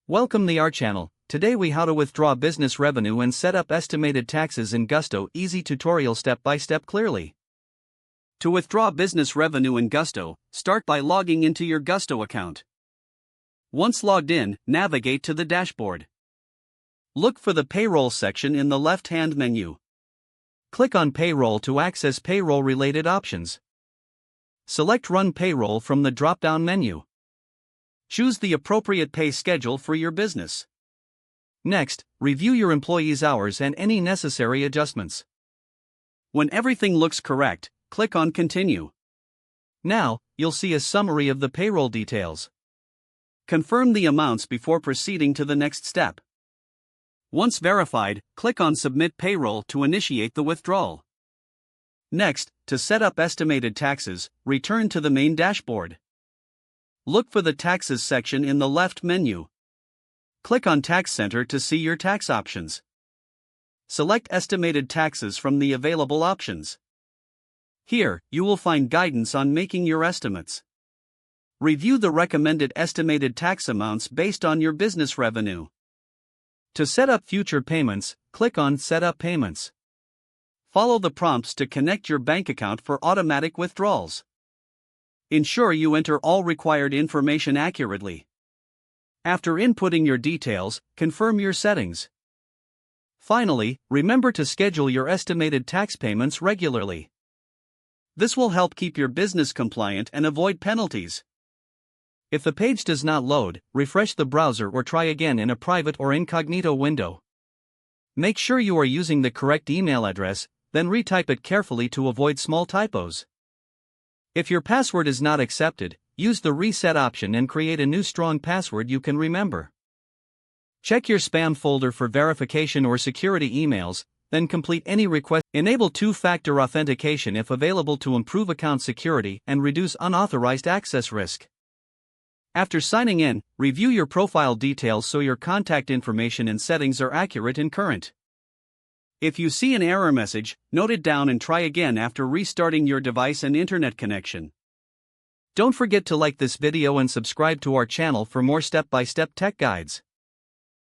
Welcome to our channel. Today we how to withdraw business revenue and set up estimated taxes in Gusto. Easy tutorial step by step clearly. To withdraw business revenue in Gusto, start by logging into your Gusto account. Once logged in, navigate to the dashboard. Look for the Payroll section in the left-hand menu. Click on Payroll to access payroll-related options. Select Run Payroll from the drop-down menu. Choose the appropriate pay schedule for your business. Next, review your employees' hours and any necessary adjustments. When everything looks correct, click on Continue. Now, you'll see a summary of the payroll details. Confirm the amounts before proceeding to the next step. Once verified, click on Submit Payroll to initiate the withdrawal. Next, to set up estimated taxes, return to the main dashboard. Look for the Taxes section in the left menu. Click on Tax Center to see your tax options. Select Estimated Taxes from the available options. Here, you will find guidance on making your estimates. Review the recommended estimated tax amounts based on your business revenue. To set up future payments, click on Set Up Payments. Follow the prompts to connect your bank account for automatic withdrawals. Ensure you enter all required information accurately. After inputting your details, confirm your settings. Finally, remember to schedule your estimated tax payments regularly. This will help keep your business compliant and avoid penalties. If the page does not load, refresh the browser or try again in a private or incognito window. Make sure you are using the correct email address, then retype it carefully to avoid small typos. If your password is not accepted, use the reset option and create a new strong password you can remember. Check your spam folder for verification or security emails, then complete any request. Enable two-factor authentication if available to improve account security and reduce unauthorized access risk. After signing in, review your profile details so your contact information and settings are accurate and current. If you see an error message, note it down and try again after restarting your device and internet connection. Don't forget to like this video and subscribe to our channel for more step-by-step tech guides.